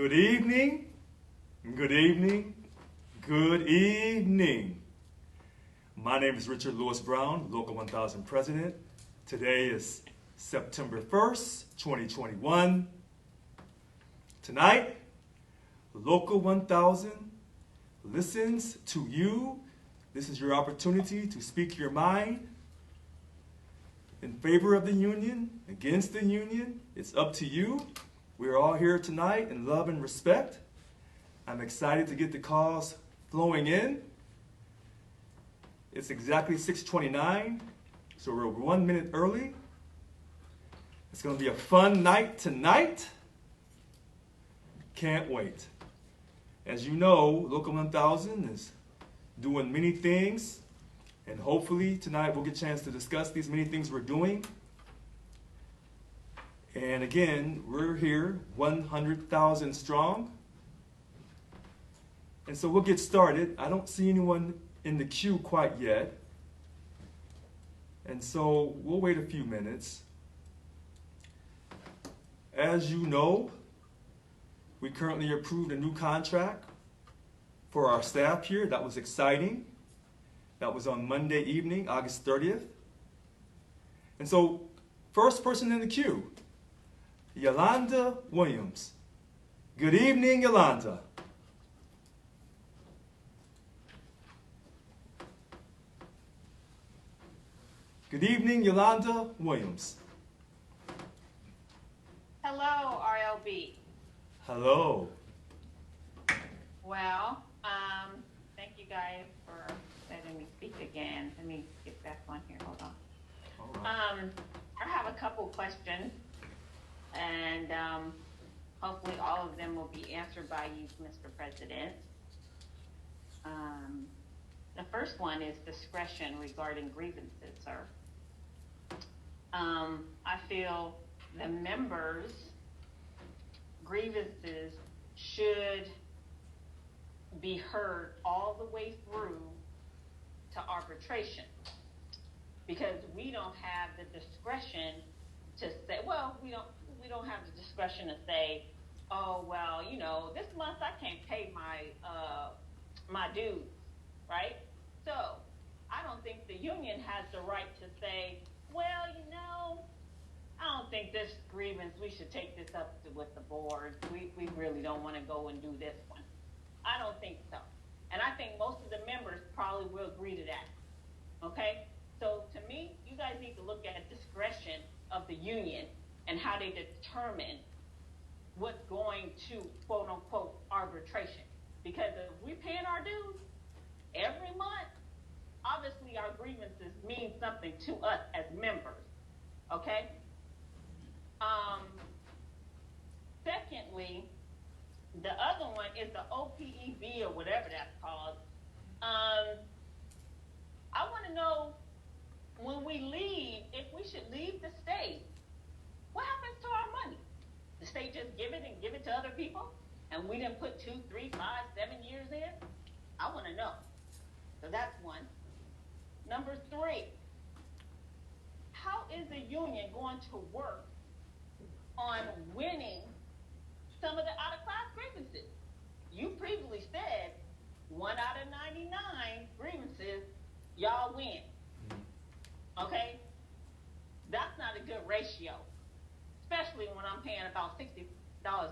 Good evening, good evening, good evening. My name is Richard Lewis Brown, Local 1000 President. Today is September 1st, 2021. Tonight, Local 1000 listens to you. This is your opportunity to speak your mind in favor of the union, against the union. It's up to you. We're all here tonight in love and respect. I'm excited to get the calls flowing in. It's exactly 6:29, so we're 1 minute early. It's going to be a fun night tonight. Can't wait. As you know, Local 1000 is doing many things, and hopefully tonight we'll get a chance to discuss these many things we're doing. And again, we're here 100,000 strong. And so we'll get started. I don't see anyone in the queue quite yet. And so we'll wait a few minutes. As you know, we currently approved a new contract for our staff here. That was exciting. That was on Monday evening, August 30th. And so, first person in the queue, Yolanda Williams. Good evening, Yolanda. Good evening, Yolanda Williams. Hello, RLB. Hello. Well, thank you guys for letting me speak again. Let me get back on here. Hold on. All right. I have a couple questions, and hopefully all of them will be answered by you, Mr. President. The first one is discretion regarding grievances, sir. I feel the members' grievances should be heard all the way through to arbitration, because we don't have the discretion to say, well, we don't have the discretion to say, oh, well, you know, this month I can't pay my dues, right? So I don't think the union has the right to say, well, you know, I don't think this grievance, we should take this up with the board. We really don't want to go and do this one. I don't think so. And I think most of the members probably will agree to that. Okay? So to me, you guys need to look at discretion of the union and how they determine what's going to quote unquote arbitration. Because if we're paying our dues every month, obviously our grievances mean something to us as members. Okay? Secondly, the other one is the OPEB or whatever that's called. I want to know, when we leave, if we should leave the state, what happens to our money? The state just give it to other people, and we didn't put 2, 3, 5, 7 years in? I want to know. So that's one. Number 3, how is the union going to work on winning some of the out-of-class grievances? You previously said 1 out of 99 grievances, y'all win. Okay? That's not a good ratio, especially when I'm paying about $60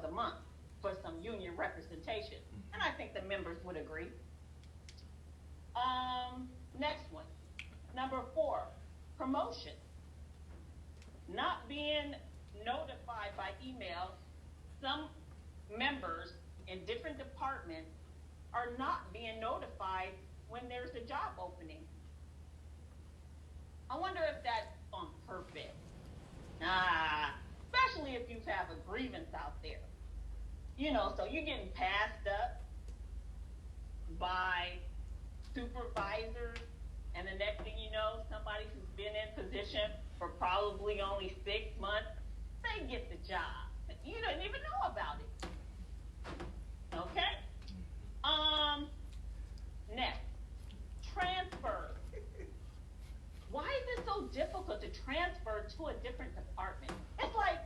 a month for some union representation. And I think the members would agree. Next one. Number 4, promotion. Not being notified by email. Some members in different departments are not being notified when there's a job opening. I wonder if that's on purpose. Especially if you have a grievance out there. You know, so you're getting passed up by supervisors, and the next thing you know, somebody who's been in position for probably only 6 months, they get the job. You didn't even know about it. Okay? Next, transfer. Why is it so difficult to transfer to a different department? It's like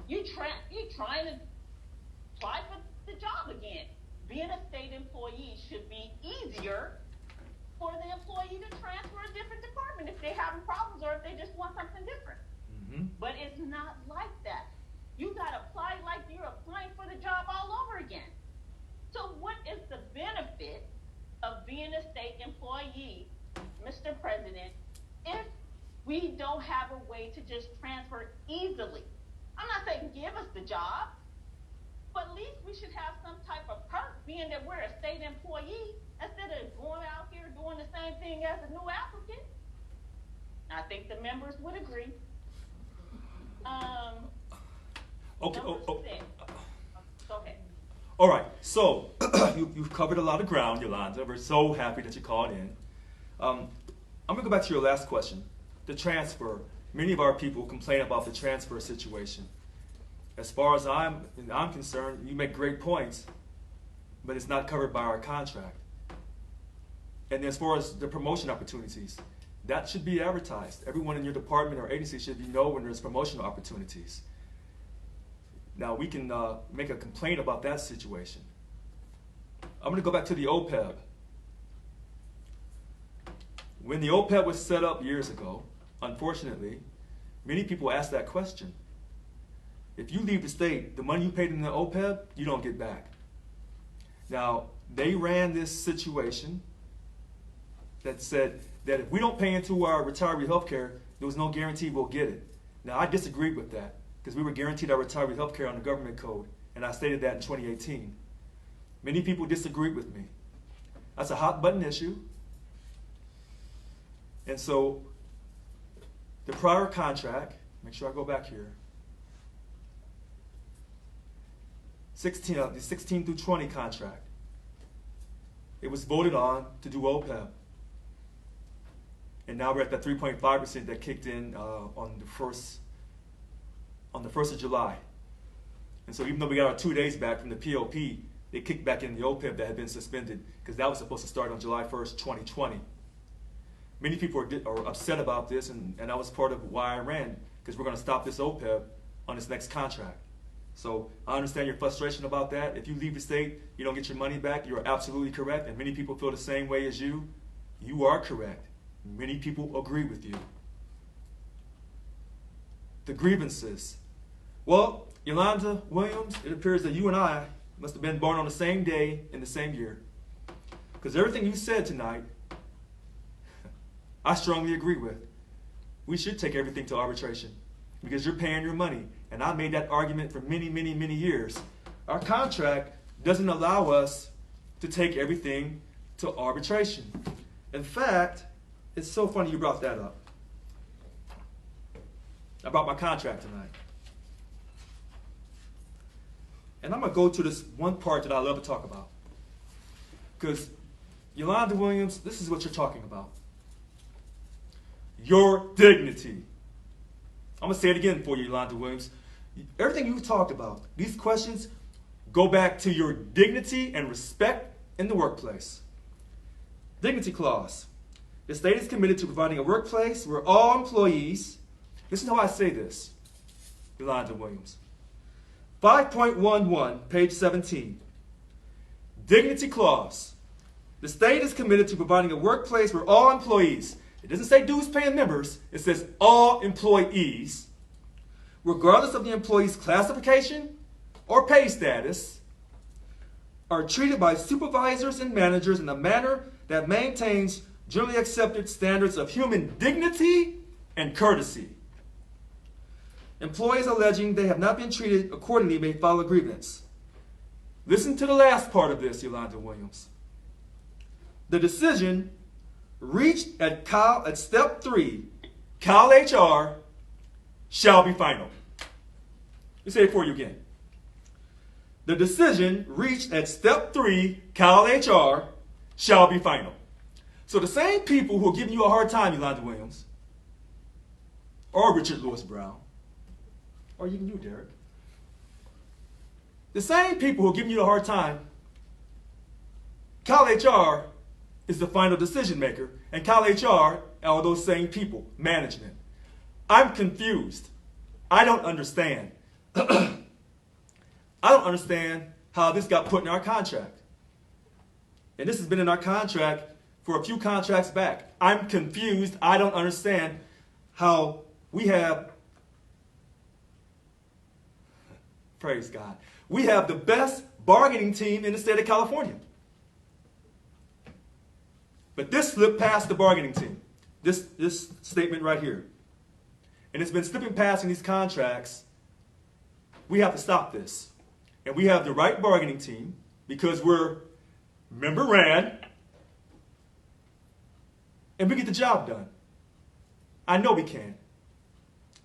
you trying to apply for the job again. Being a state employee should be easier for the employee to transfer a different department if they're having problems or if they just want something different. Mm-hmm. But it's not like that. You got to apply like you're applying for the job all over again. So what is the benefit of being a state employee, Mr. President, if we don't have a way to just transfer easily? I'm not saying give us the job, but at least we should have some type of perk being that we're a state employee instead of going out here doing the same thing as a new applicant. I think the members would agree. Okay. Number six. Go ahead. All right. So you've covered a lot of ground, Yolanda. We're so happy that you called in. I'm going to go back to your last question, the transfer. Many of our people complain about the transfer situation. As far as I'm concerned, you make great points, but it's not covered by our contract. And as far as the promotion opportunities, that should be advertised. Everyone in your department or agency should know when there's promotional opportunities. Now, we can make a complaint about that situation. I'm going to go back to the OPEB. When the OPEB was set up years ago, unfortunately, many people ask that question. If you leave the state, the money you paid in the OPEB, you don't get back. Now, they ran this situation that said that if we don't pay into our retiree health care, there was no guarantee we'll get it. Now, I disagreed with that because we were guaranteed our retiree health care on the government code, and I stated that in 2018. Many people disagreed with me. That's a hot button issue. And so the prior contract, make sure I go back here, the 16 through 20 contract, it was voted on to do OPEB. And now we're at that 3.5% that kicked in on the 1st of July. And so even though we got our 2 days back from the POP, they kicked back in the OPEB that had been suspended because that was supposed to start on July 1st, 2020. Many people are upset about this, and that was part of why I ran, because we're going to stop this OPEB on this next contract. So I understand your frustration about that. If you leave the state, you don't get your money back. You're absolutely correct, and many people feel the same way as you. You are correct. Many people agree with you. The grievances. Well, Yolanda Williams, it appears that you and I must have been born on the same day in the same year, because everything you said tonight, I strongly agree with. We should take everything to arbitration because you're paying your money. And I made that argument for many, many, many years. Our contract doesn't allow us to take everything to arbitration. In fact, it's so funny you brought that up. I brought my contract tonight. And I'm going to go to this one part that I love to talk about. Because, Yolanda Williams, this is what you're talking about. Your dignity. I'm going to say it again for you, Yolanda Williams. Everything you talked about, these questions go back to your dignity and respect in the workplace. Dignity clause. The state is committed to providing a workplace where all employees, listen to how I say this, Yolanda Williams. 5.11, page 17. Dignity clause. The state is committed to providing a workplace where all employees, it doesn't say dues paying members, it says all employees, regardless of the employee's classification or pay status, are treated by supervisors and managers in a manner that maintains generally accepted standards of human dignity and courtesy. Employees alleging they have not been treated accordingly may file a grievance. Listen to the last part of this, Yolanda Williams. The decision reached at step 3, Cal HR, shall be final. Let me say it for you again. The decision reached at step 3, Cal HR, shall be final. So the same people who are giving you a hard time, Yolanda Williams, or Richard Lewis Brown, or even you, Derek, the same people who are giving you a hard time, Cal HR is the final decision maker, and Cal HR are those same people, management. I'm confused. I don't understand. I don't understand how this got put in our contract. And this has been in our contract for a few contracts back. I'm confused. I don't understand how we have, praise God, we have the best bargaining team in the state of California. But this slipped past the bargaining team, this statement right here. And it's been slipping past in these contracts. We have to stop this. And we have the right bargaining team because we're member ran, and we get the job done. I know we can.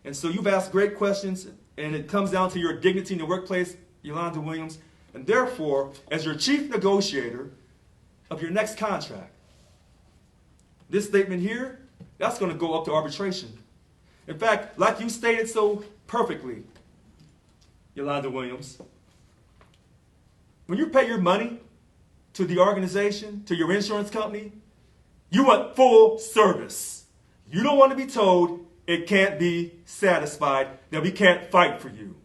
And so you've asked great questions, and it comes down to your dignity in the workplace, Yolanda Williams. And therefore, as your chief negotiator of your next contract, this statement here, that's going to go up to arbitration. In fact, like you stated so perfectly, Yolanda Williams, when you pay your money to the organization, to your insurance company, you want full service. You don't want to be told it can't be satisfied, that we can't fight for you.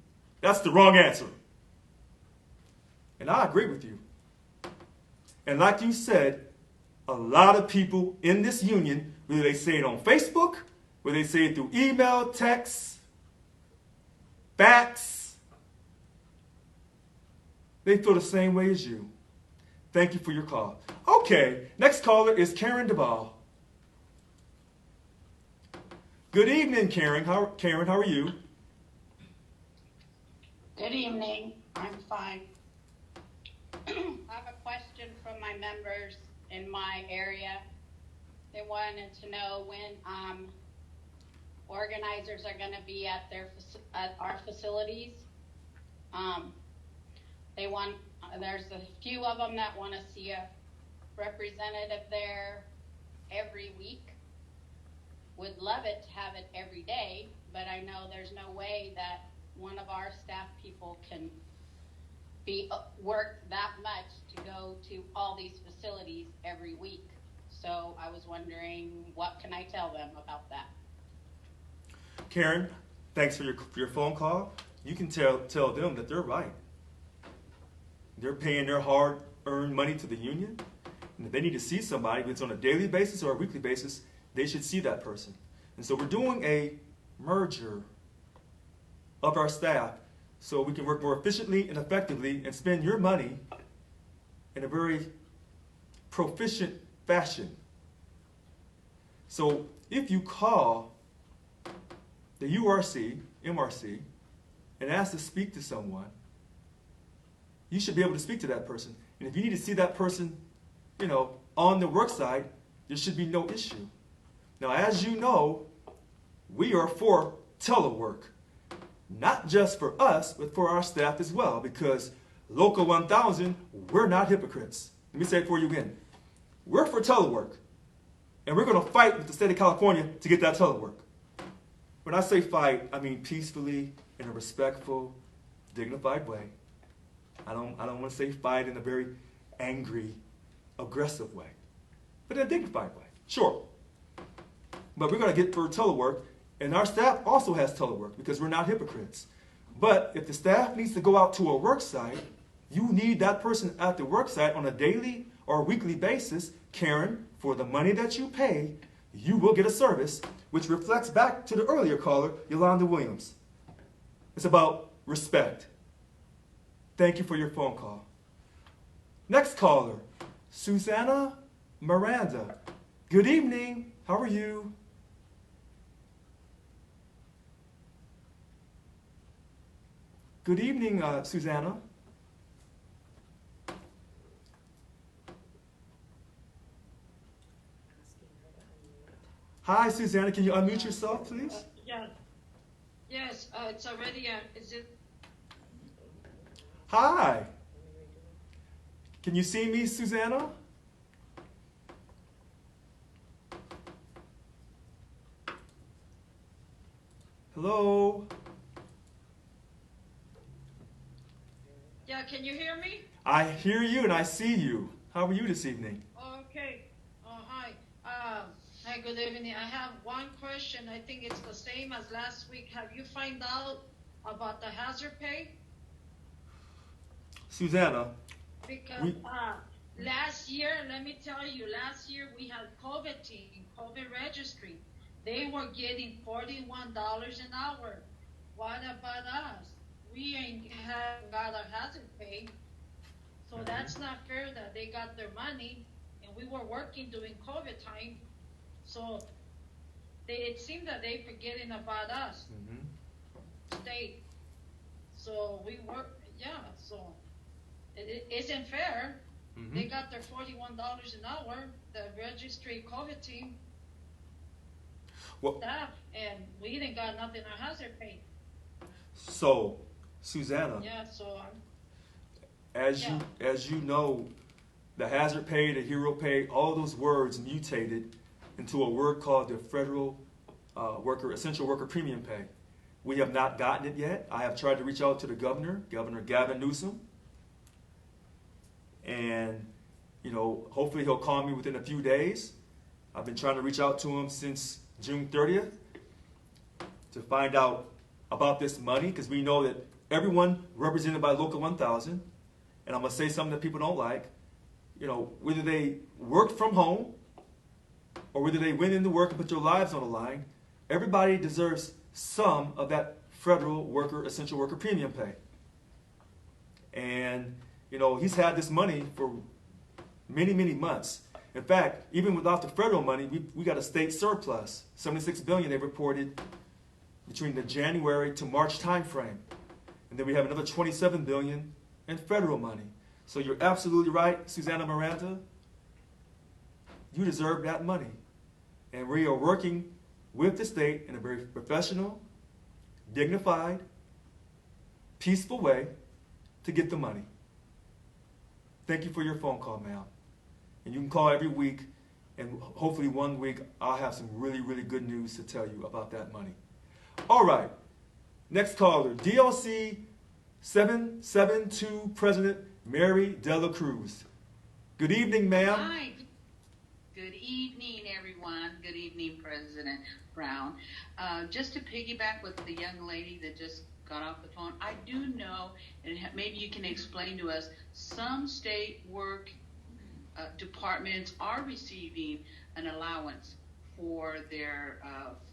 That's the wrong answer. And I agree with you. And like you said, a lot of people in this union, whether they say it on Facebook, whether they say it through email, text, fax, they feel the same way as you. Thank you for your call. Okay, next caller is Karen Duvall. Good evening, Karen. How are you? Good evening. I'm fine. I have a question from my members in my area. They wanted to know when organizers are going to be at our facilities. There's a few of them that want to see a representative there every week. Would love it to have it every day, but I know there's no way that one of our staff people can be worked that much to go to all these facilities every week. So I was wondering, what can I tell them about that? Karen, thanks for your phone call. You can tell them that they're right. They're paying their hard-earned money to the union. And if they need to see somebody, if it's on a daily basis or a weekly basis, they should see that person. And so we're doing a merger of our staff so we can work more efficiently and effectively and spend your money in a very proficient fashion. So if you call the MRC, and ask to speak to someone, you should be able to speak to that person. And if you need to see that person, on the work site, there should be no issue. Now, as you know, we are for telework. Not just for us, but for our staff as well, because Local 1000, we're not hypocrites. Let me say it for you again. We're for telework, and we're going to fight with the state of California to get that telework. When I say fight, I mean peacefully, in a respectful, dignified way. I don't want to say fight in a very angry, aggressive way, but in a dignified way. Sure. But we're going to get for telework, and our staff also has telework because we're not hypocrites. But if the staff needs to go out to a work site, you need that person at the work site on a daily or weekly basis. Karen, for the money that you pay, you will get a service, which reflects back to the earlier caller, Yolanda Williams. It's about respect. Thank you for your phone call. Next caller, Susanna Miranda. Good evening. How are you? Good evening, Susanna. Hi, Susanna. Can you unmute yourself, please? Yes, it's already, is it? Hi. Can you see me, Susanna? Hello? Yeah, can you hear me? I hear you and I see you. How are you this evening? Okay. Hi. Hi, good evening. I have one question. I think it's the same as last week. Have you found out about the hazard pay? Susanna, Because last year, let me tell you, last year we had COVID team, COVID registry. They were getting $41 an hour. What about us? We ain't got our hazard pay. So that's not fair that they got their money and we were working during COVID time. So it seemed that they forgetting about us, state. So we work, so it isn't fair. They got their $41 an hour, the registry COVID team staff, and we didn't got nothing on hazard pay. So, Susanna. Yeah, so as you know, the hazard pay, the hero pay, all those words mutated into a word called the federal essential worker premium pay. We have not gotten it yet. I have tried to reach out to the governor, Governor Gavin Newsom, and hopefully he'll call me within a few days. I've been trying to reach out to him since June 30th to find out about this money, because we know that everyone represented by Local 1000, and I'm going to say something that people don't like, whether they worked from home or whether they went into work and put their lives on the line, everybody deserves some of that federal essential worker premium pay. And, he's had this money for many, many months. In fact, even without the federal money, we got a state surplus, $76 billion they reported between the January to March timeframe. And then we have another $27 billion in federal money. So you're absolutely right, Susanna Miranda. You deserve that money. And we are working with the state in a very professional, dignified, peaceful way to get the money. Thank you for your phone call, ma'am. And you can call every week, and hopefully one week I'll have some really, really good news to tell you about that money. All right. Next caller, DLC 772 President Mary Dela Cruz. Good evening, ma'am. Hi. Good evening, everyone. Good evening, President Brown. Just to piggyback with the young lady that just got off the phone, I do know, and maybe you can explain to us, some state work departments are receiving an allowance for their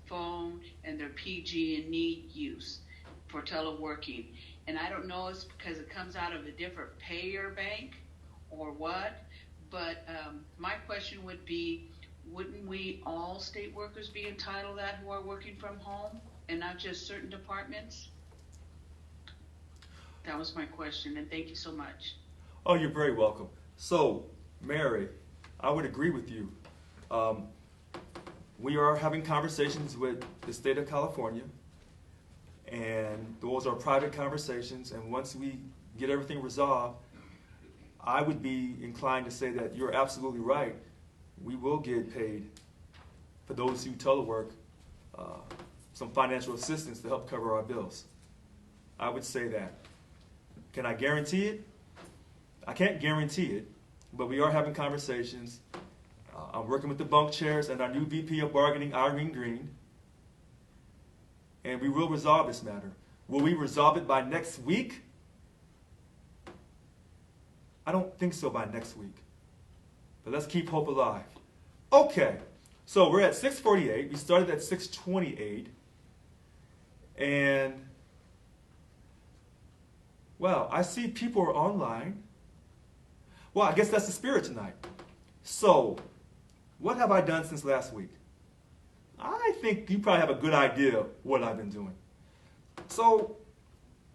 phone and their PG&E use for teleworking. And I don't know if it's because it comes out of a different payer bank or what, but my question would be, wouldn't we all state workers be entitled to that who are working from home and not just certain departments? That was my question, and thank you so much. Oh, you're very welcome. So, Mary, I would agree with you. We are having conversations with the state of California, and those are private conversations, and once we get everything resolved, I would be inclined to say that you're absolutely right. We will get paid for those who telework some financial assistance to help cover our bills. I would say that. Can I guarantee it? I can't guarantee it, but we are having conversations. I'm working with the bunk chairs and our new VP of Bargaining, Irene Green, and we will resolve this matter. Will we resolve it by next week? I don't think so by next week, but let's keep hope alive. Okay, so we're at 6:48. We started at 6:28, and well, I see people are online. Well, I guess that's the spirit tonight. So, what have I done since last week? I think you probably have a good idea of what I've been doing. So,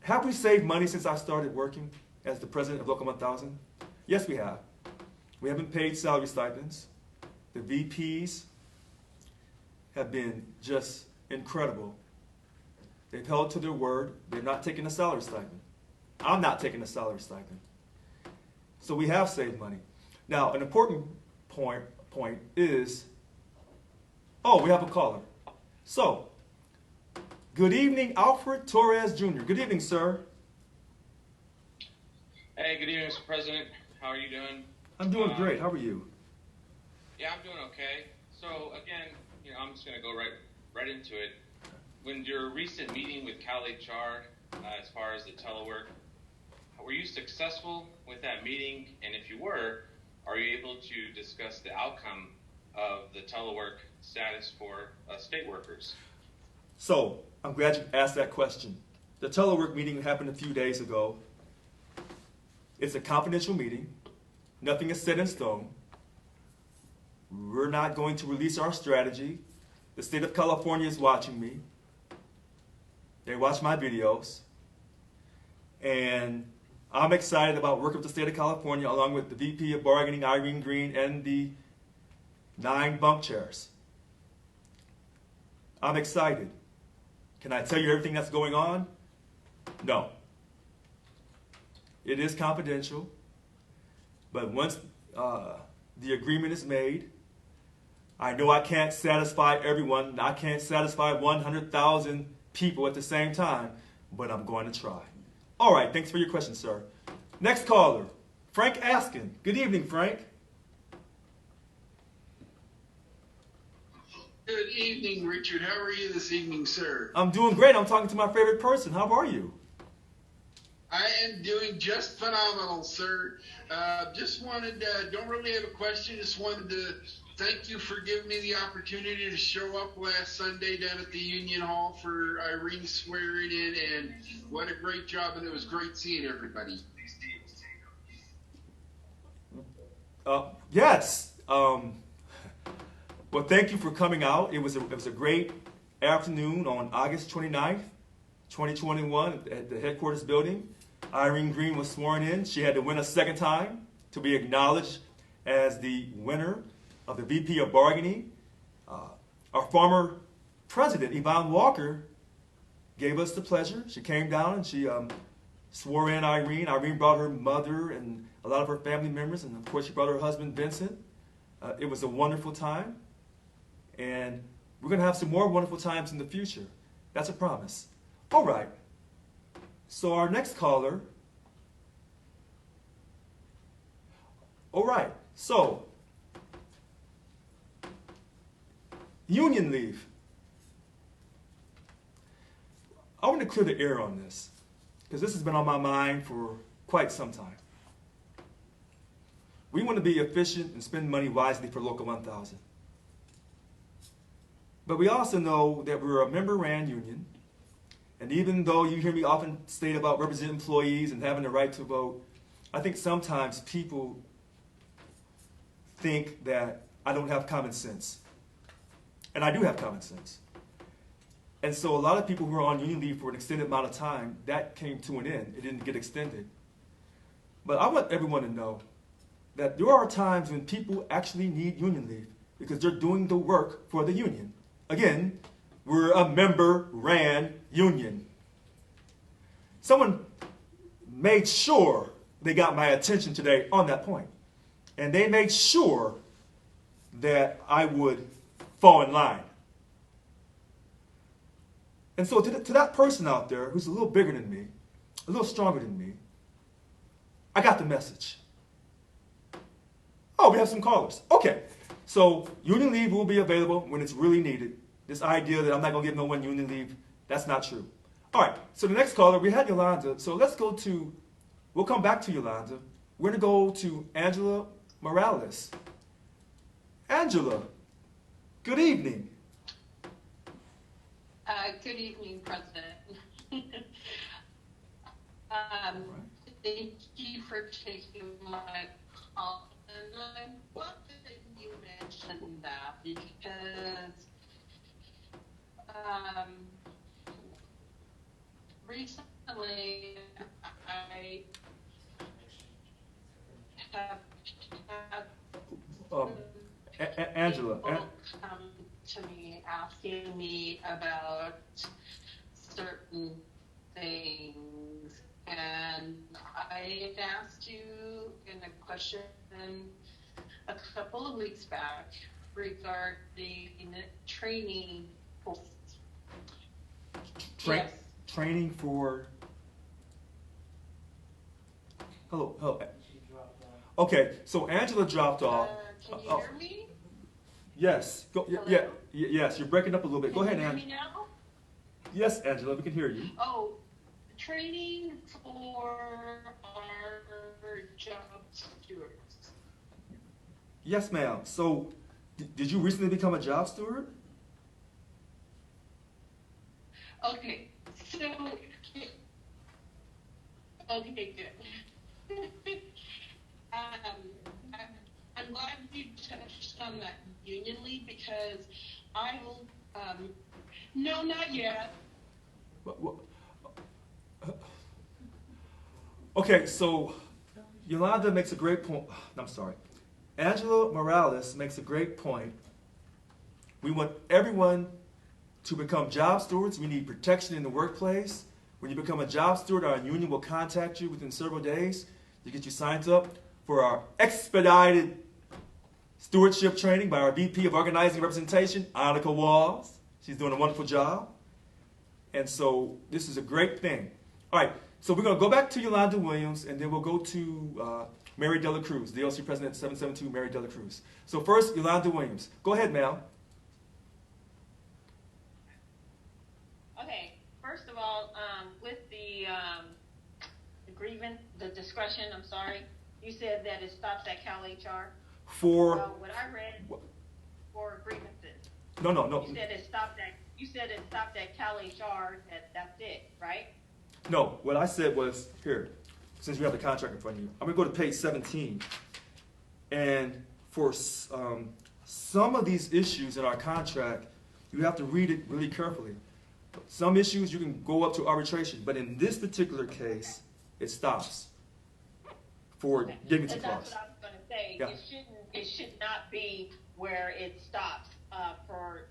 have we saved money since I started working as the president of Local 1000? Yes, we have. We haven't paid salary stipends. The VPs have been just incredible. They've held to their word. They're not taking a salary stipend. I'm not taking a salary stipend. So we have saved money. Now, an important point is, oh, we have a caller. So, good evening, Alfred Torres Jr. Good evening, sir. Hey, good evening, Mr. President. How are you doing? I'm doing great. How are you? Yeah, I'm doing okay. So, again, I'm just going to go right into it. When your recent meeting with Cal HR, as far as the telework, were you successful with that meeting? And if you were, are you able to discuss the outcome of the telework status for state workers? So, I'm glad you asked that question. The telework meeting happened a few days ago. It's a confidential meeting. Nothing is set in stone. We're not going to release our strategy. The state of California is watching me. They watch my videos. And I'm excited about working with the state of California along with the VP of Bargaining, Irene Green, and the 9 bunk chairs. I'm excited. Can I tell you everything that's going on? No. It is confidential. But once the agreement is made, I know I can't satisfy everyone. I can't satisfy 100,000 people at the same time, but I'm going to try. All right, thanks for your question, sir. Next caller, Frank Askin. Good evening, Frank. Good evening, Richard. How are you this evening, sir? I'm doing great. I'm talking to my favorite person. How are you? I am doing just phenomenal, sir. Just wanted, don't really have a question. Just wanted to thank you for giving me the opportunity to show up last Sunday down at the Union Hall for Irene's swearing in, and what a great job, and it was great seeing everybody. Yes. Well, thank you for coming out. It was a great afternoon on August 29th, 2021 at the headquarters building. Irene Green was sworn in. She had to win a second time to be acknowledged as the winner of the VP of Bargaining. Our former president, Yvonne Walker, gave us the pleasure. She came down and she swore in Irene. Irene brought her mother and a lot of her family members, and of course she brought her husband, Vincent. It was a wonderful time, and we're going to have some more wonderful times in the future. That's a promise. All right. So our next caller. All right. So, union leave. I want to clear the air on this because this has been on my mind for quite some time. We want to be efficient and spend money wisely for Local 1000. But we also know that we're a member-ran union, and even though you hear me often state about representing employees and having the right to vote, I think sometimes people think that I don't have common sense. And I do have common sense. And so a lot of people who are on union leave for an extended amount of time, that came to an end. It didn't get extended. But I want everyone to know that there are times when people actually need union leave because they're doing the work for the union. Again, we're a member-ran union. Someone made sure they got my attention today on that point. And they made sure that I would fall in line. And so to that person out there who's a little bigger than me, a little stronger than me, I got the message. Oh, we have some callers. Okay. So union leave will be available when it's really needed. This idea that I'm not going to give no one union leave, that's not true. All right. So the next caller, we had Yolanda. So let's go to, we'll come back to Yolanda. We're going to go to Angela Morales. Angela, good evening. Good evening, President. Thank you for taking my call. And I'm glad that you mentioned that because recently I have had Angela. people come to me asking me about certain things, and I had asked you in a question a couple of weeks back regarding training posts. Yes. Training for. Hello. Okay, so Angela dropped off. Can you hear me? Yes. Go, Hello? yes, you're breaking up a little bit. Go ahead, Can you hear me Angela. now? Yes, Angela, we can hear you. Oh, training for our job stewards. Yes, ma'am. So, did you recently become a job steward? Okay, so, okay, good. I'm glad you touched on that union lead because I will, no, not yet. Okay, so Yolanda makes a great point. I'm sorry. Angela Morales makes a great point. We want everyone to become job stewards. We need protection in the workplace. When you become a job steward, our union will contact you within several days to get you signed up for our expedited stewardship training by our VP of Organizing and Representation, Annika Walls. She's doing a wonderful job. And so this is a great thing. All right, so we're going to go back to Yolanda Williams, and then we'll go to Mary Dela Cruz, DLC President 772, Mary Dela Cruz. So first, Yolanda Williams. Go ahead, ma'am. Okay, first of all, with the grievance, the discretion, I'm sorry, you said that it stops at Cal HR. For what I read for grievances. No. You said it stopped at Cal HR. That's it, right? No, what I said was, here, since you have the contract in front of you, I'm going to go to page 17. And for some of these issues in our contract, you have to read it really carefully. Some issues you can go up to arbitration, but in this particular case, it stops for dignity clause. That's what I was going to say. Yeah. It should not be where it stops for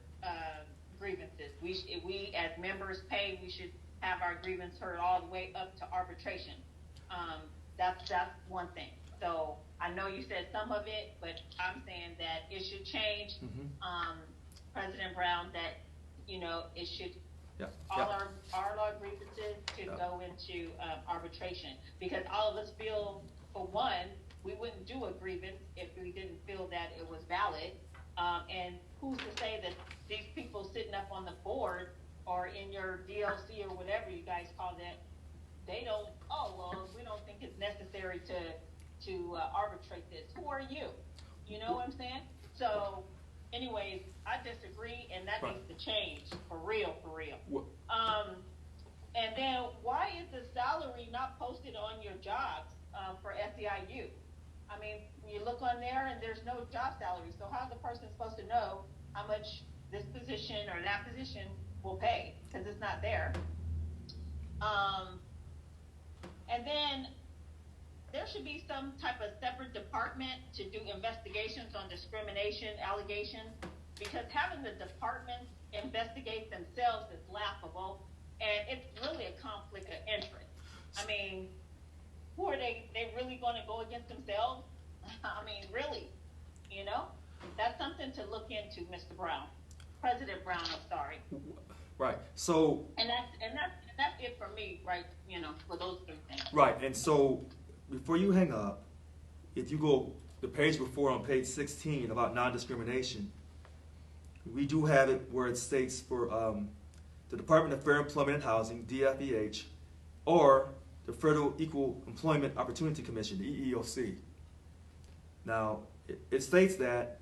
grievances. We as members pay, we should have our grievance heard all the way up to arbitration. That's one thing. So I know you said some of it, but I'm saying that it should change. President Brown, that it should all our grievances should go into arbitration, because all of us feel, for one, we wouldn't do a grievance if we didn't feel that it was valid. And who's to say that these people sitting up on the board or in your DLC or whatever you guys call that, they don't, we don't think it's necessary to arbitrate this. Who are you? You know what I'm saying? So, anyways, I disagree, and that needs to change, for real. And then, why is the salary not posted on your jobs for SEIU? I mean, you look on there, and there's no job salary. So how's the person supposed to know how much this position or that position will pay? Because it's not there. And then there should be some type of separate department to do investigations on discrimination allegations, because having the departments investigate themselves is laughable, and it's really a conflict of interest. I mean, who are they really going to go against themselves? I mean, really, that's something to look into, Mr. Brown, President Brown. I'm sorry. Right. So. And that's it for me, right? For those three things. Right. And so, before you hang up, if you go the page before on page 16 about non-discrimination, we do have it where it states for the Department of Fair Employment and Housing, DFEH, or the Federal Equal Employment Opportunity Commission, the EEOC. Now, it states that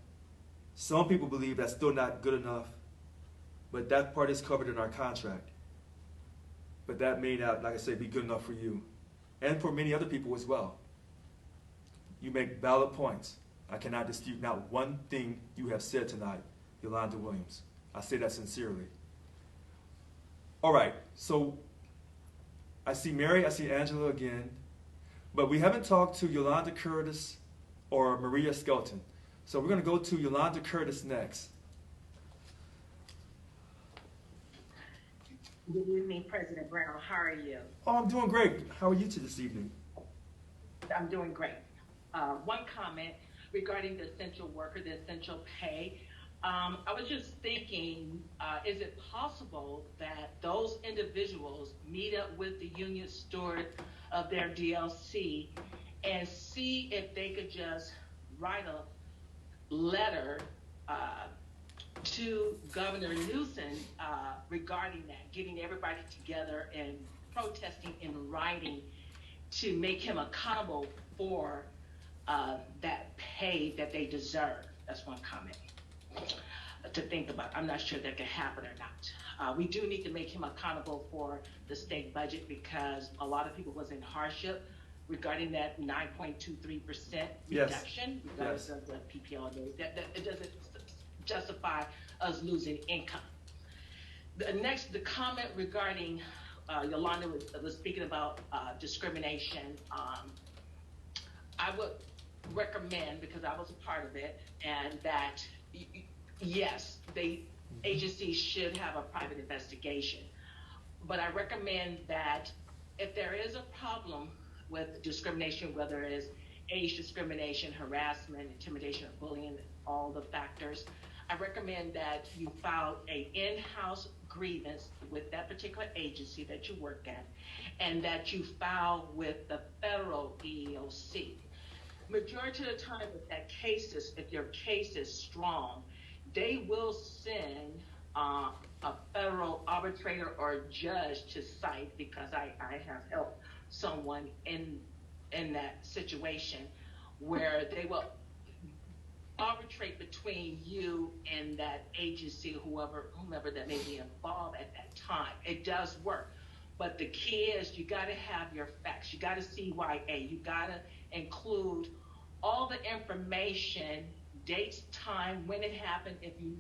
some people believe that's still not good enough, but that part is covered in our contract. But that may not, like I said, be good enough for you, and for many other people as well. You make valid points. I cannot dispute not one thing you have said tonight, Yolanda Williams. I say that sincerely. All right, so I see Mary, I see Angela again, but we haven't talked to Yolanda Curtis or Maria Skelton. So we're going to go to Yolanda Curtis next. Good evening, President Brown. How are you? Oh, I'm doing great. How are you this evening? I'm doing great. One comment regarding the essential worker, the essential pay. I was just thinking, is it possible that those individuals meet up with the union steward of their DLC and see if they could just write a letter to Governor Newsom regarding that, getting everybody together and protesting in writing to make him accountable for that pay that they deserve. That's one comment to think about. I'm not sure that can happen or not. We do need to make him accountable for the state budget because a lot of people was in hardship regarding that 9.23% reduction because of the PPL days. That it doesn't justify us losing income. The comment regarding Yolanda was speaking about discrimination. I would recommend, because I was a part of it, and that yes, agencies should have a private investigation. But I recommend that if there is a problem with discrimination, whether it is age discrimination, harassment, intimidation, or bullying, all the factors, I recommend that you file an in-house grievance with that particular agency that you work at, and that you file with the federal EEOC. Majority of the time, if your case is strong, they will send a federal arbitrator or judge to cite, because I have helped someone in that situation where they will arbitrate between you and that agency, whomever that may be involved at that time. It does work. But the key is you got to have your facts. You got to CYA. You got to include all the information, dates, time, when it happened, if you,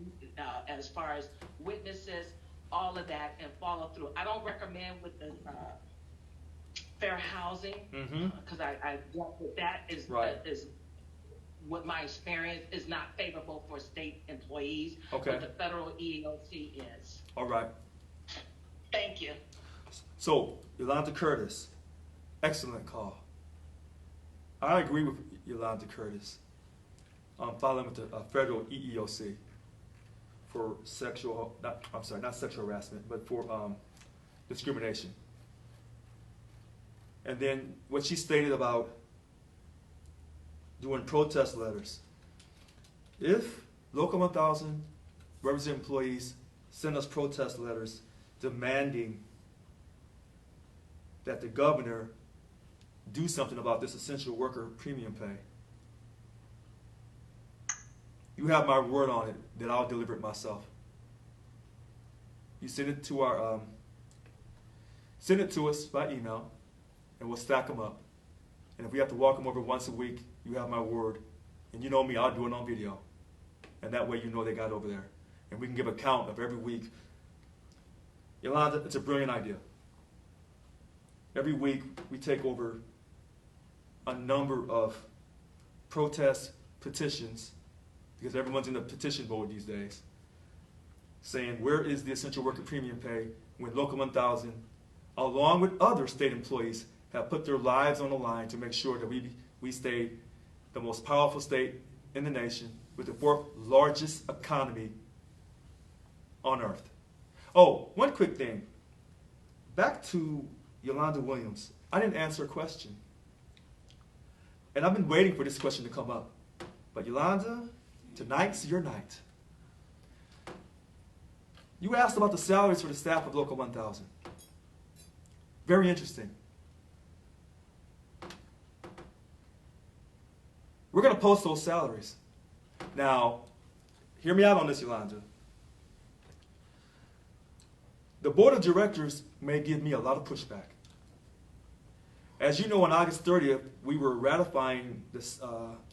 as far as witnesses, all of that, and follow through. I don't recommend with the fair housing, because I dealt with that is what my experience is not favorable for state employees, but the federal EEOC is. All right. Thank you. So, Yolanda Curtis, excellent call. I agree with Yolanda Curtis. Filing with the federal EEOC for not sexual harassment, but for discrimination. And then what she stated about doing protest letters. If Local 1000 representative employees send us protest letters demanding that the governor do something about this essential worker premium pay, you have my word on it that I'll deliver it myself. You send it to send it to us by email, and we'll stack them up. And if we have to walk them over once a week, you have my word. And you know me, I'll do it on video. And that way you know they got over there. And we can give a count of every week. Yolanda, it's a brilliant idea. Every week we take over a number of protest petitions, because everyone's in the petition mode these days, saying where is the essential worker premium pay when Local 1000, along with other state employees, have put their lives on the line to make sure that we stay the most powerful state in the nation with the fourth largest economy on earth. Oh, one quick thing. Back to Yolanda Williams. I didn't answer a question. And I've been waiting for this question to come up. But Yolanda, tonight's your night. You asked about the salaries for the staff of Local 1000. Very interesting. We're going to post those salaries. Now, hear me out on this, Yolanda. The board of directors may give me a lot of pushback. As you know, on August 30th, we were ratifying this,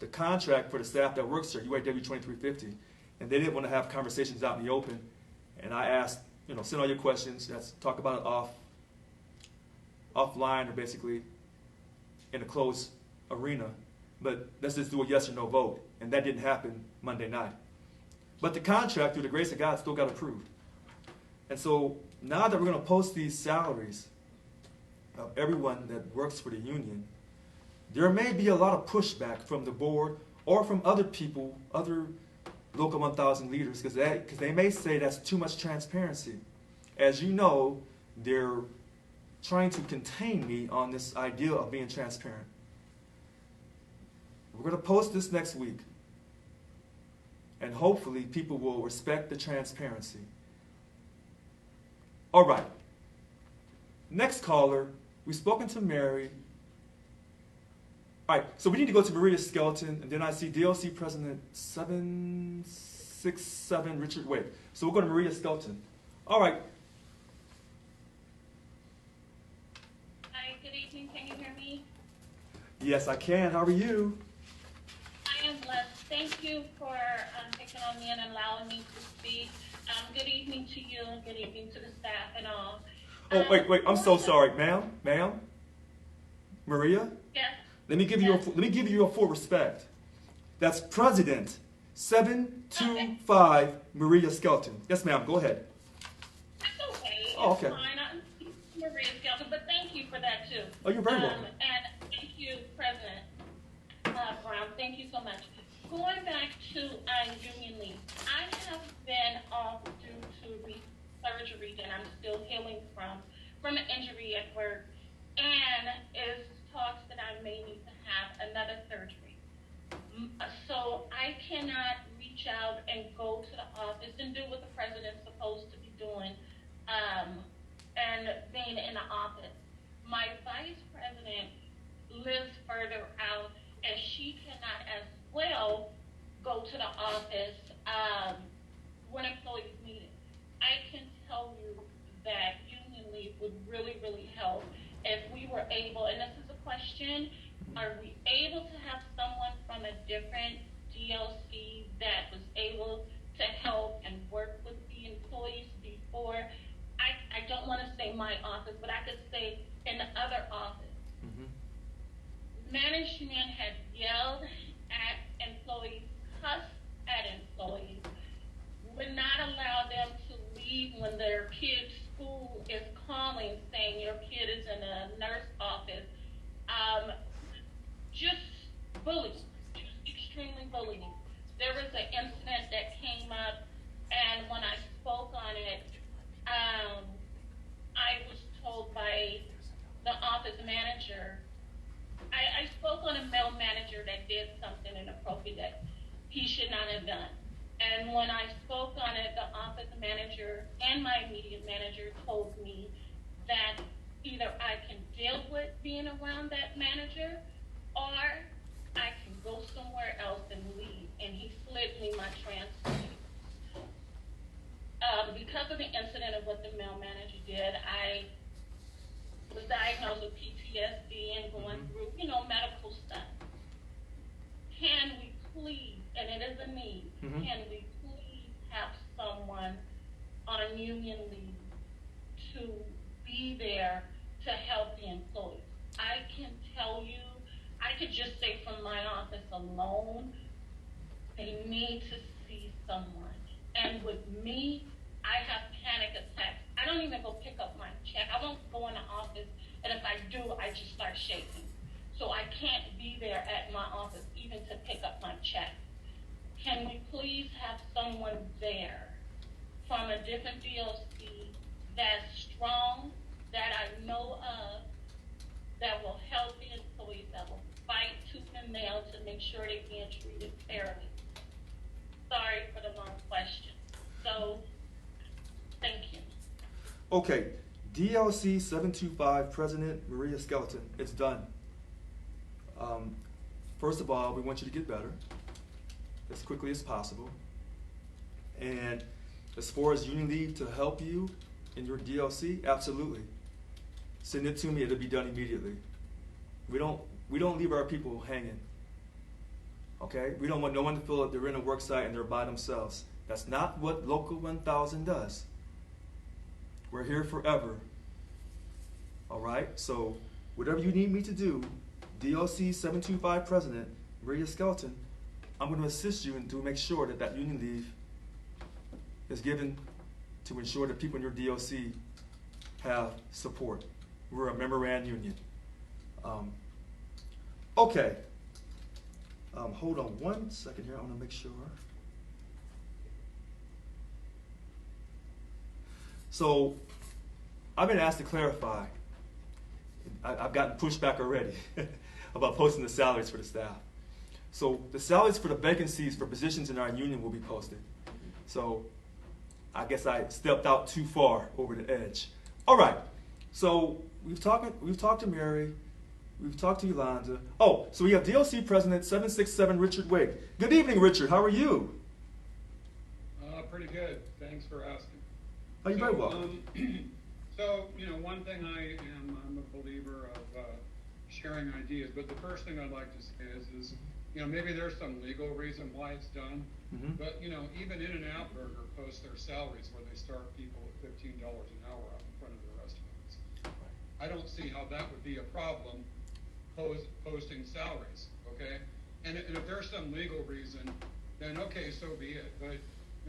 the contract for the staff that works here, UAW 2350, and they didn't want to have conversations out in the open. And I asked, send all your questions, let's talk about it offline, or basically in a closed arena. But let's just do a yes or no vote. And that didn't happen Monday night. But the contract, through the grace of God, still got approved. And so now that we're going to post these salaries of everyone that works for the union, there may be a lot of pushback from the board or from other people, other Local 1000 leaders, because they may say that's too much transparency. As you know, they're trying to contain me on this idea of being transparent. We're going to post this next week, and hopefully people will respect the transparency. All right. Next caller, we've spoken to Mary. All right, so we need to go to Maria Skelton, and then I see DLC President 767 Richard Wade. So we'll go to Maria Skelton. All right. Hi, good evening. Can you hear me? Yes, I can. How are you? I am blessed. Thank you for picking on me and allowing me to speak. Good evening to you, and good evening to the staff and all. Oh, wait. I'm so sorry, ma'am. Maria? Yes. Let me give you a full respect. That's President 725 Maria Skelton. Yes, ma'am. Go ahead. That's okay. Oh, okay. It's fine. I'm Maria Skelton, but thank you for that too. Oh, you're very welcome. And thank you, President Brown. Thank you so much. Going back to union leave, I have been off due to surgery that I'm still healing from an injury at work, and it's talks that I may need to have another surgery. So I cannot reach out and go to the office and do what the president's supposed to be doing, and being in the office. My vice president lives further out, and she cannot as well go to the office when employees need it. I can tell you that union leave would really, really help if we were able, and this is a question, are we able to have someone from a different DLC that was able to help and work with the employees before? I don't want to say my office, but I could say in the other office. Mm-hmm. Management had yelled at employees, cussed at employees, would not allow them to leave when their kid's school is calling saying your kid is in a nurse office. Just bullying, just extremely bullying. There was an incident that came up, and when I spoke on it, I was told by the office manager, I spoke on a male manager that did something inappropriate that he should not have done. And when I spoke on it, the office manager and my immediate manager told me that either I can deal with being around that manager or I can go somewhere else and leave. And he slid me my transfer. Because of the incident of what the male manager did, I was diagnosed with PTSD and going through, medical stuff. Can we please, and it is a need, can we please have someone on union leave to be there to help the employees? I can tell you, I could just say from my office alone, they need to see someone. And with me, I have panic attacks. I don't even go pick up my check. I won't go in the office, and if I do, I just start shaking. So I can't be there at my office even to pick up my check. Can we please have someone there from a different DLC that's strong, that I know of, that will help the employees, that will fight tooth and nail to make sure they're being treated fairly? Sorry for the long question. So, thank you. Okay, DLC 725 President Maria Skelton, it's done. First of all, we want you to get better as quickly as possible. And as far as union leave to help you in your DLC, absolutely. Send it to me, it'll be done immediately. We don't leave our people hanging. Okay? We don't want no one to feel like they're in a work site and they're by themselves. That's not what Local 1000 does. We're here forever. All right? So whatever you need me to do, DLC 725 President Maria Skelton, I'm going to assist you and to make sure that that union leave is given to ensure that people in your DLC have support. We're a member-ran union. Okay. Hold on one second here. I want to make sure. So, I've been asked to clarify. I've gotten pushback already about posting the salaries for the staff. So, the salaries for the vacancies for positions in our union will be posted. So, I guess I stepped out too far over the edge. All right. So we've talked to Mary, we've talked to Yolanda. Oh, so we have DLC President 767 Richard Wake. Good evening, Richard. How are you? Pretty good. Thanks for asking. Oh, you're very welcome. So, one thing I'm a believer of sharing ideas, but the first thing I'd like to say is maybe there's some legal reason why it's done, but, even In-N-Out Burger posts their salaries where they start people at $15 an hour out in front of the restaurants. I don't see how that would be a problem, posting salaries, okay? And if there's some legal reason, then okay, so be it. But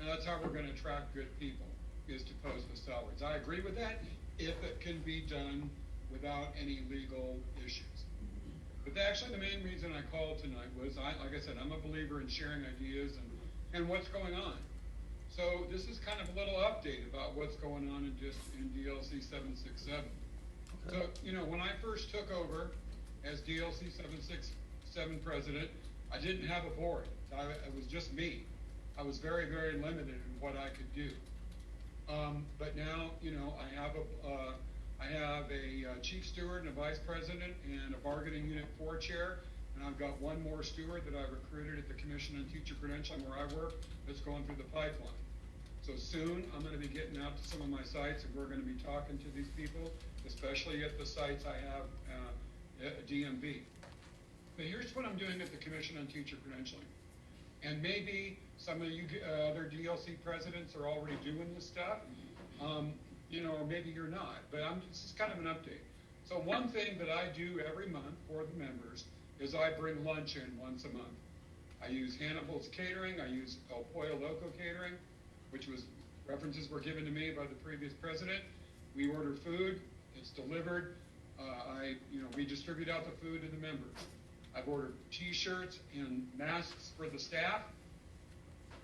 that's how we're going to attract good people, is to post the salaries. I agree with that if it can be done without any legal issues. But actually the main reason I called tonight was, like I said, I'm a believer in sharing ideas and what's going on. So this is kind of a little update about what's going on in DLC 767. Okay. So, when I first took over as DLC 767 president, I didn't have a board. It was just me. I was very, very limited in what I could do. But now, I have a chief steward and a vice president and a bargaining unit 4 chair, and I've got one more steward that I recruited at the Commission on Teacher Credentialing where I work that's going through the pipeline. So soon I'm going to be getting out to some of my sites, and we're going to be talking to these people, especially at the sites I have at DMV. But here's what I'm doing at the Commission on Teacher Credentialing. And maybe some of you other DLC presidents are already doing this stuff, or maybe you're not. But this is kind of an update. So one thing that I do every month for the members is I bring lunch in once a month. I use Hannibal's Catering. I use El Pollo Loco Catering, which references were given to me by the previous president. We order food. It's delivered. We distribute out the food to the members. I've ordered T-shirts and masks for the staff.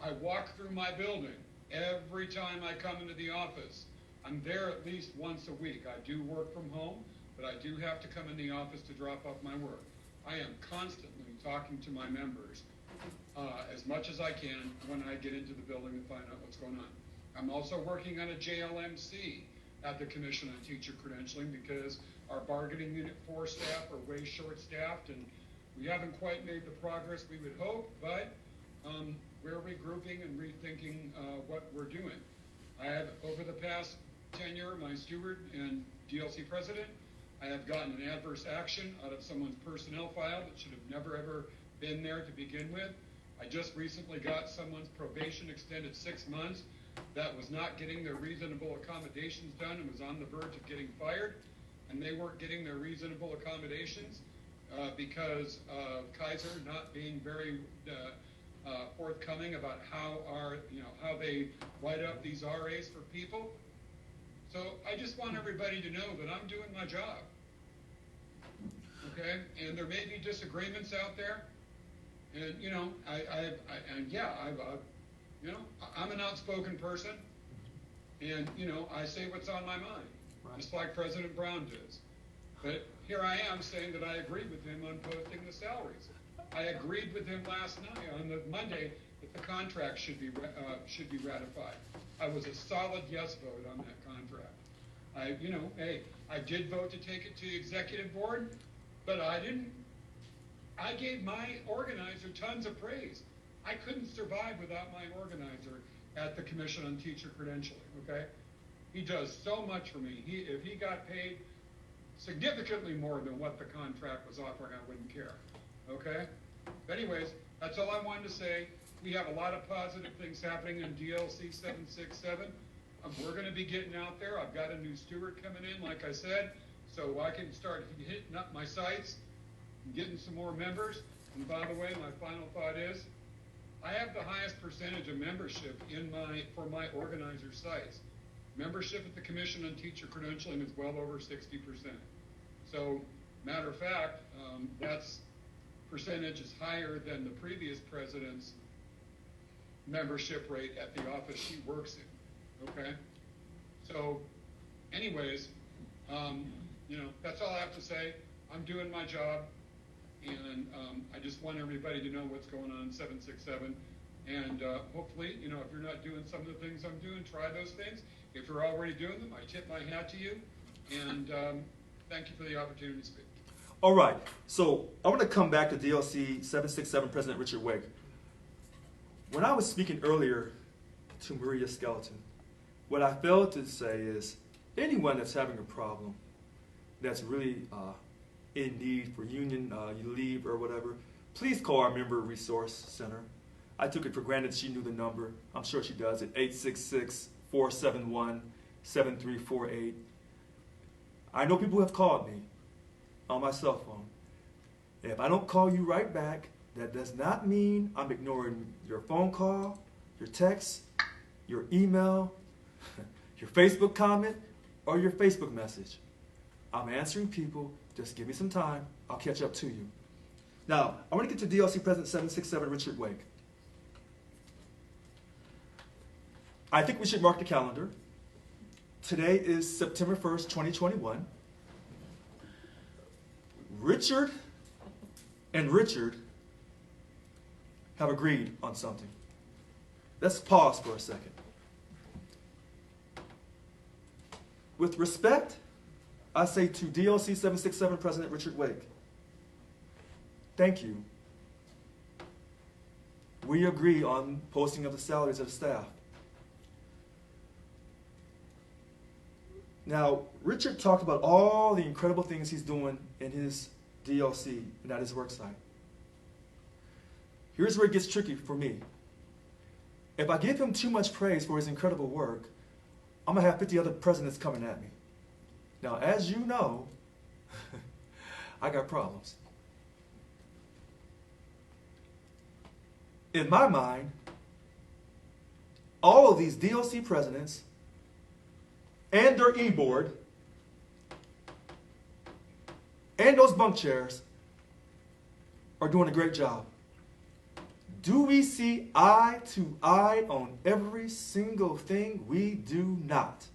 I walk through my building every time I come into the office. I'm there at least once a week. I do work from home, but I do have to come in the office to drop off my work. I am constantly talking to my members as much as I can when I get into the building and find out what's going on. I'm also working on a JLMC at the Commission on Teacher Credentialing because our bargaining unit 4 staff are way short-staffed, and we haven't quite made the progress we would hope, but we're regrouping and rethinking what we're doing. I have, over the past tenure, my steward and DLC president, I have gotten an adverse action out of someone's personnel file that should have never, ever been there to begin with. I just recently got someone's probation extended 6 months that was not getting their reasonable accommodations done and was on the verge of getting fired, and they weren't getting their reasonable accommodations because of Kaiser not being very forthcoming about how they write up these RAs for people. So I just want everybody to know that I'm doing my job. Okay, and there may be disagreements out there, and I'm an outspoken person, and I say what's on my mind, just like President Brown does. But here I am saying that I agreed with him on posting the salaries. I agreed with him last night on the Monday that the contract should be ratified. I was a solid yes vote on that contract. I did vote to take it to the executive board, but I didn't. I gave my organizer tons of praise. I couldn't survive without my organizer at the Commission on Teacher Credentialing, okay? He does so much for me. If he got paid significantly more than what the contract was offering, I wouldn't care, okay? But anyways, that's all I wanted to say. We have a lot of positive things happening in DLC 767. We're going to be getting out there. I've got a new steward coming in, like I said, so I can start hitting up my sites and getting some more members. And by the way, my final thought is, I have the highest percentage of membership for my organizer sites. Membership at the Commission on Teacher Credentialing is well over 60%. So, matter of fact, that's percentage is higher than the previous president's membership rate at the office she works in. Okay? So, anyways, that's all I have to say. I'm doing my job, and I just want everybody to know what's going on in 767. And hopefully, if you're not doing some of the things I'm doing, try those things. If you're already doing them, I tip my hat to you. And thank you for the opportunity to speak. All right. So I want to come back to DLC 767 President Richard Wake. When I was speaking earlier to Maria Skeleton, what I failed to say is anyone that's having a problem, that's really in need for union leave or whatever, please call our member resource center. I took it for granted she knew the number. I'm sure she does at 866-471-7348. I know people have called me on my cell phone. If I don't call you right back, that does not mean I'm ignoring your phone call, your text, your email, your Facebook comment, or your Facebook message. I'm answering people. Just give me some time. I'll catch up to you. Now, I want to get to DLC President 767 Richard Wake. I think we should mark the calendar. Today is September 1st, 2021. Richard and Richard have agreed on something. Let's pause for a second. With respect, I say to DLC 767 President Richard Wake, thank you. We agree on posting of the salaries of the staff. Now, Richard talked about all the incredible things he's doing in his DLC and at his work site. Here's where it gets tricky for me. If I give him too much praise for his incredible work, I'm going to have 50 other presidents coming at me. Now, as you know, I got problems. In my mind, all of these DLC presidents and their e-board and those bunk chairs are doing a great job. Do we see eye to eye on every single thing? We do not.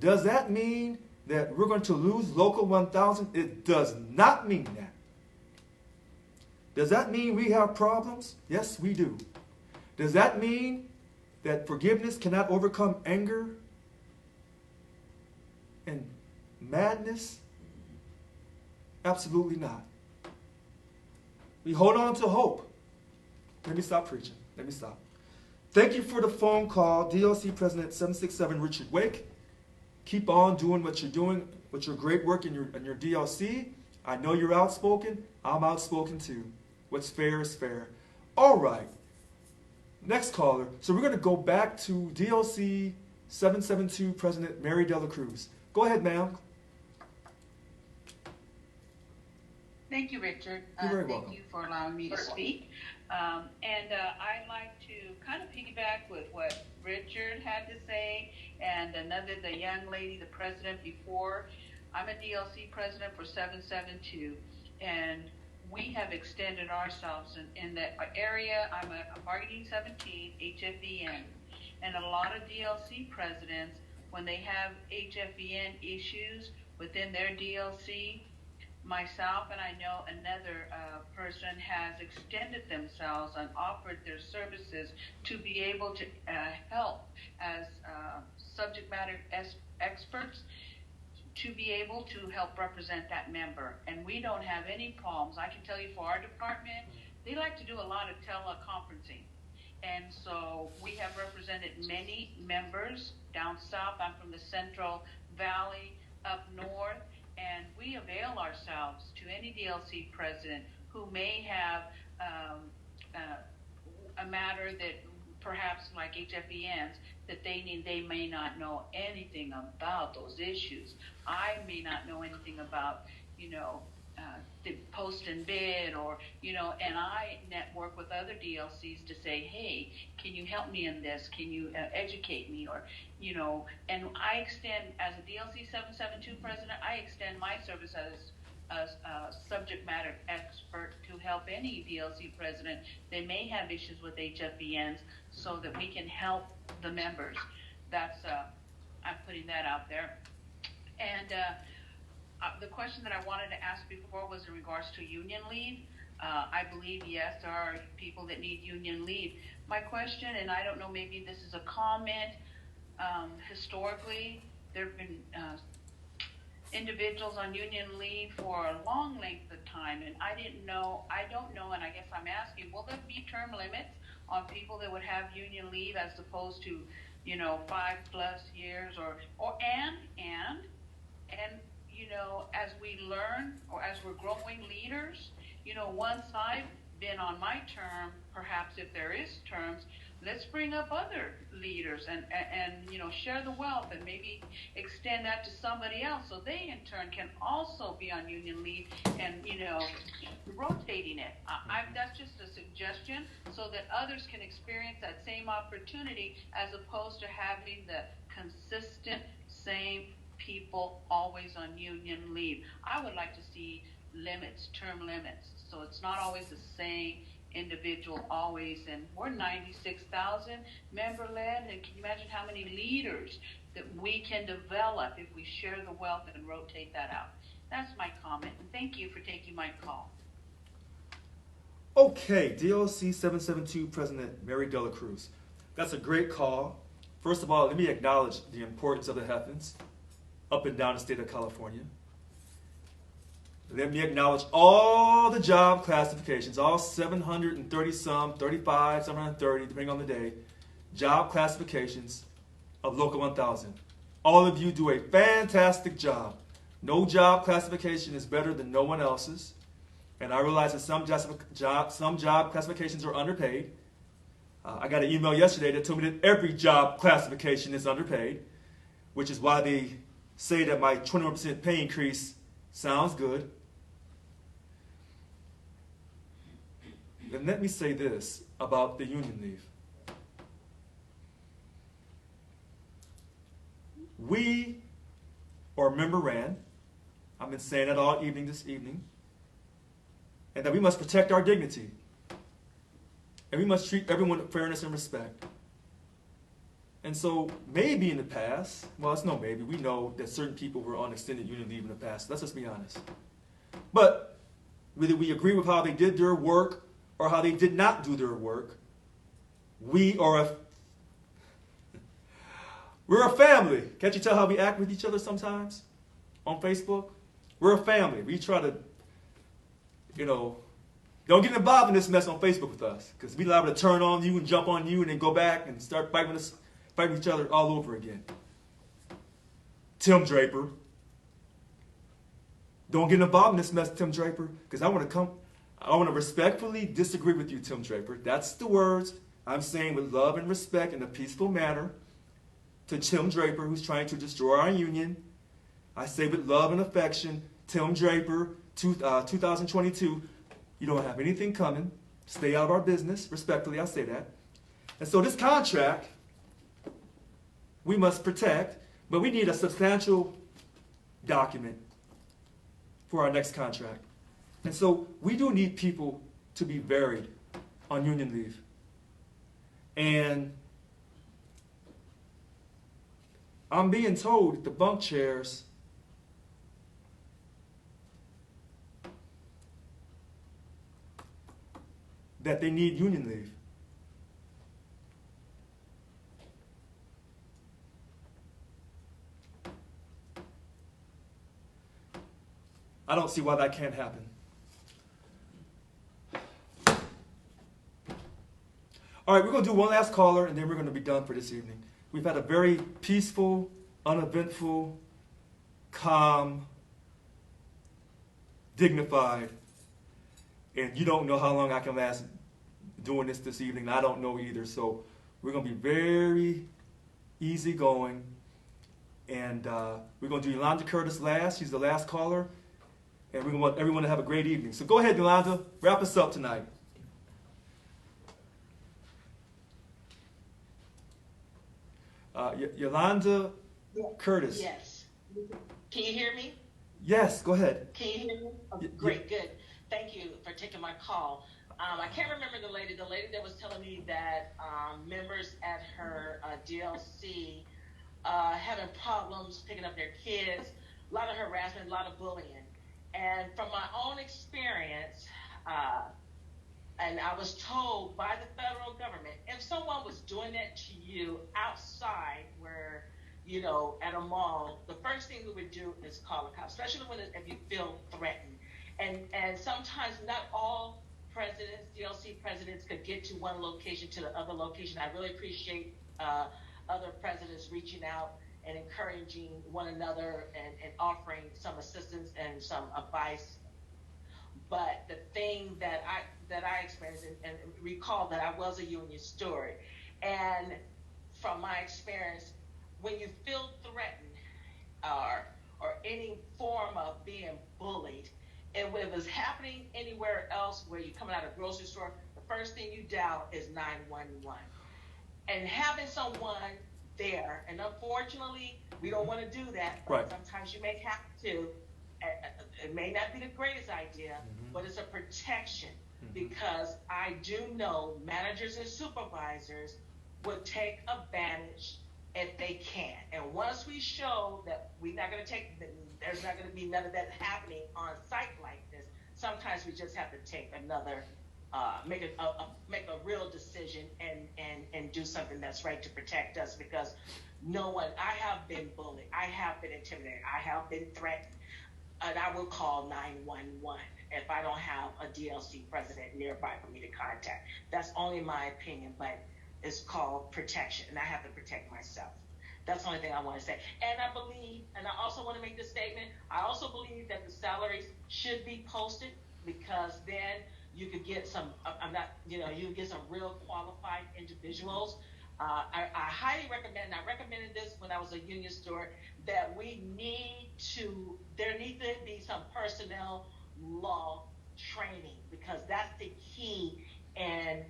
Does that mean that we're going to lose Local 1000? It does not mean that. Does that mean we have problems? Yes, we do. Does that mean that forgiveness cannot overcome anger and madness? Absolutely not. We hold on to hope. Let me stop preaching. Let me stop. Thank you for the phone call, DLC President 767 Richard Wake. Keep on doing what you're doing with your great work in your DLC. I know you're outspoken. I'm outspoken too. What's fair is fair. All right. Next caller. So we're going to go back to DLC 772 President Mary Dela Cruz. Go ahead, ma'am. Thank you, Richard. You're very welcome. Thank you for allowing me to speak. I'd like to kind of piggyback with what Richard had to say and the young lady, the president before. I'm a DLC president for 772, and we have extended ourselves in that area. I'm a bargaining 17, HFEN, and a lot of DLC presidents, when they have HFEN issues within their DLC, myself and I know another person has extended themselves and offered their services to be able to help as subject matter experts to be able to help represent that member. And we don't have any problems. I can tell you for our department, they like to do a lot of teleconferencing. And so we have represented many members down south. I'm from the Central Valley, up north. And we avail ourselves to any DLC president who may have a matter that perhaps like HFENs that they may not know anything about those issues. I may not know anything about, the post and bid or, and I network with other DLCs to say, hey, can you help me in this? Can you educate me? Or, and I extend, as a DLC 772 president, I extend my service as a subject matter expert to help any DLC president that may have issues with HFENs so that we can help the members. That's, I'm putting that out there. And, the question that I wanted to ask before was in regards to union leave. I believe, yes, there are people that need union leave. My question, and I don't know, maybe this is a comment, historically, there have been individuals on union leave for a long length of time, and I don't know, and I guess I'm asking, will there be term limits on people that would have union leave as opposed to, 5+ years and as we learn or as we're growing leaders, once I've been on my term, perhaps if there is terms, let's bring up other leaders and share the wealth and maybe extend that to somebody else so they in turn can also be on union leave and rotating it. That's just a suggestion so that others can experience that same opportunity as opposed to having the consistent same people always on union leave. I would like to see term limits, so it's not always the same individual always, and we're 96,000 member led, and can you imagine how many leaders that we can develop if we share the wealth and rotate that out? That's my comment, and thank you for taking my call. Okay, DOC 772 President Mary Dela Cruz. That's a great call. First of all, let me acknowledge the importance of the Heffens up and down the state of California. Let me acknowledge all the job classifications, all 730-some, 35, 730, depending on the day, job classifications of Local 1000. All of you do a fantastic job. No job classification is better than no one else's. And I realize that some job classifications are underpaid. I got an email yesterday that told me that every job classification is underpaid, which is why they say that my 21% pay increase sounds good. And let me say this about the union leave. We, or member ran, I've been saying that all evening this evening, and that we must protect our dignity. And we must treat everyone with fairness and respect. And so maybe in the past, well, it's no maybe, we know that certain people were on extended union leave in the past. Let's just be honest. But whether we agree with how they did their work or how they did not do their work, we're a family. Can't you tell how we act with each other sometimes on Facebook? We're a family. We try to, don't get involved in this mess on Facebook with us, because we liable to turn on you and jump on you and then go back and start fighting each other all over again. Tim Draper. Don't get involved in this mess, Tim Draper, because I want to respectfully disagree with you, Tim Draper. That's the words I'm saying with love and respect in a peaceful manner to Tim Draper, who's trying to destroy our union. I say with love and affection, Tim Draper, 2022, you don't have anything coming. Stay out of our business. Respectfully, I say that. And so this contract, we must protect, but we need a substantial document for our next contract. And so we do need people to be buried on union leave. And I'm being told the bunk chairs that they need union leave. I don't see why that can't happen. All right, we're going to do one last caller, and then we're going to be done for this evening. We've had a very peaceful, uneventful, calm, dignified, and you don't know how long I can last doing this evening. I don't know either. So we're going to be very easygoing, and we're going to do Yolanda Curtis last. She's the last caller, and we want everyone to have a great evening. So go ahead, Yolanda. Wrap us up tonight. Yolanda Curtis. Yes. Can you hear me? Yes, go ahead. Can you hear me? Oh, great, good. Thank you for taking my call. I can't remember the lady that was telling me that members at her DLC having problems picking up their kids, a lot of harassment, a lot of bullying. And from my own experience, and I was told by the federal government, if someone was doing that to you outside where at a mall, the first thing we would do is call a cop, especially if you feel threatened. And sometimes not all presidents, DLC presidents, could get to one location to the other location. I really appreciate other presidents reaching out and encouraging one another and offering some assistance and some advice. But the thing that I experienced, and recall that I was a union steward, and from my experience, when you feel threatened or any form of being bullied, and if it's happening anywhere else where you're coming out of a grocery store, the first thing you dial is 911. And having someone there, and unfortunately, we don't want to do that. Right. Sometimes you may have to. It may not be the greatest idea, but it's a protection, because I do know managers and supervisors would take advantage if they can. And once we show that we're not going to there's not going to be none of that happening on site like this, sometimes we just have to take another, make a real decision and do something that's right to protect us, because I have been bullied, I have been intimidated, I have been threatened, and I will call 911 if I don't have a DLC president nearby for me to contact. That's only my opinion, but it's called protection, and I have to protect myself. That's the only thing I want to say. And I believe, and I also want to make this statement, I also believe that the salaries should be posted, because then you could get some, you could get some real qualified individuals. I highly recommend, I recommended this when I was a union steward, that there needs to be some personnel law training, because that's the key in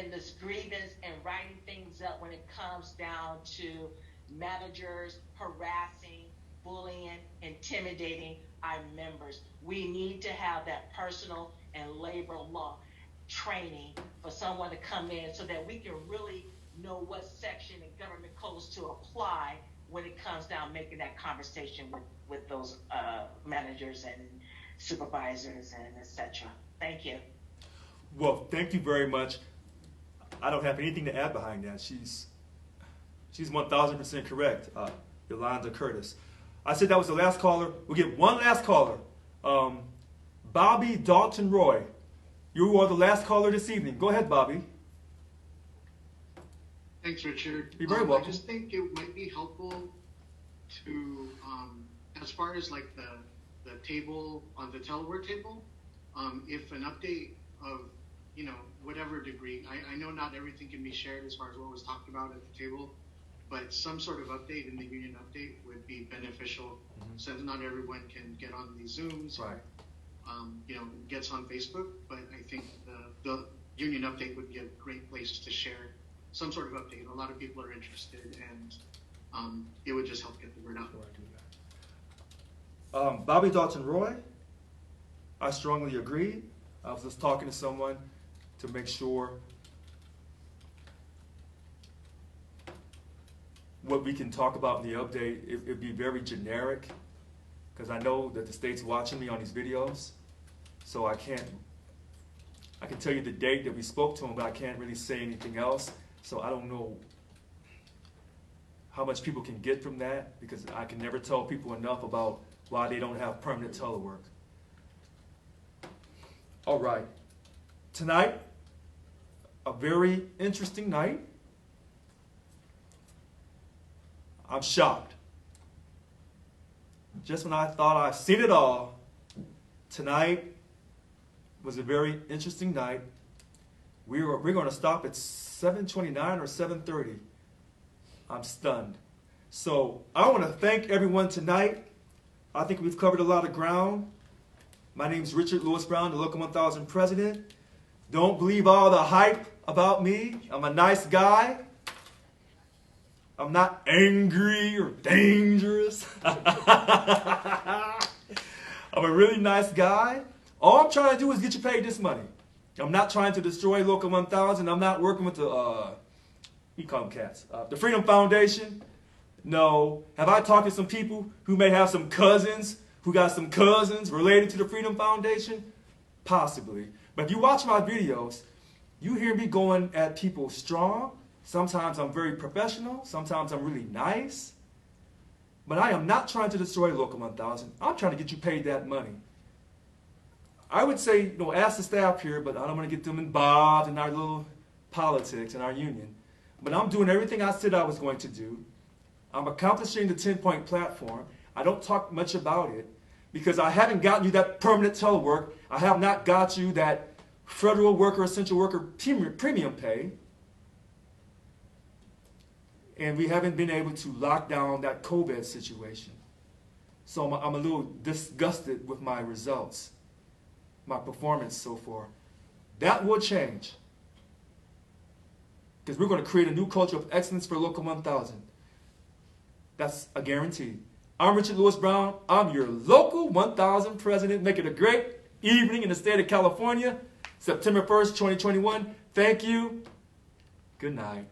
this grievance and writing things up when it comes down to managers harassing, bullying, intimidating our members. We need to have that personal and labor law training for someone to come in, so that we can really know what section in government codes to apply when it comes down making that conversation with those managers and supervisors and etc. Thank you. Well, thank you very much. I don't have anything to add behind that. She's 1,000% correct, Yolanda Curtis. I said that was the last caller. We'll get one last caller. Bobby Dalton Roy. You are the last caller this evening. Go ahead, Bobby. Thanks, Richard. You're very welcome. I just think it might be helpful to, as far as like the table, on the telework table, if an update of, whatever degree, I know not everything can be shared as far as what was talked about at the table, but some sort of update in the union update would be beneficial, since not everyone can get on these Zooms, right. Gets on Facebook, but I think the union update would be a great place to share some sort of update. A lot of people are interested, and it would just help get the word out. Bobby Dalton Roy, I strongly agree. I was just talking to someone to make sure what we can talk about in the update, it'd be very generic, because I know that the state's watching me on these videos, so I can tell you the date that we spoke to him, but I can't really say anything else. So I don't know how much people can get from that, because I can never tell people enough about why they don't have permanent telework. All right. Tonight, a very interesting night. I'm shocked. Just when I thought I've seen it all, tonight was a very interesting night. We're going to stop at 7:29 or 7:30. I'm stunned. So I want to thank everyone tonight. I think we've covered a lot of ground. My name is Richard Lewis Brown, the Local 1000 president. Don't believe all the hype about me. I'm a nice guy. I'm not angry or dangerous. I'm a really nice guy. All I'm trying to do is get you paid this money. I'm not trying to destroy Local 1000. I'm not working with the, you call them cats, the Freedom Foundation. No. Have I talked to some people who may have some cousins, who got some cousins related to the Freedom Foundation? Possibly. But if you watch my videos, you hear me going at people strong, Sometimes I'm very professional. Sometimes I'm really nice. But I am not trying to destroy Local 1000. I'm trying to get you paid that money. I would say, ask the staff here, but I don't want to get them involved in our little politics in our union. But I'm doing everything I said I was going to do. I'm accomplishing the 10-point platform. I don't talk much about it because I haven't gotten you that permanent telework. I have not got you that federal worker, essential worker premium pay. And we haven't been able to lock down that COVID situation. So I'm a little disgusted with my results, my performance so far. That will change. Because we're going to create a new culture of excellence for Local 1000. That's a guarantee. I'm Richard Lewis Brown. I'm your Local 1000 president. Make it a great evening in the state of California. September 1st, 2021. Thank you. Good night.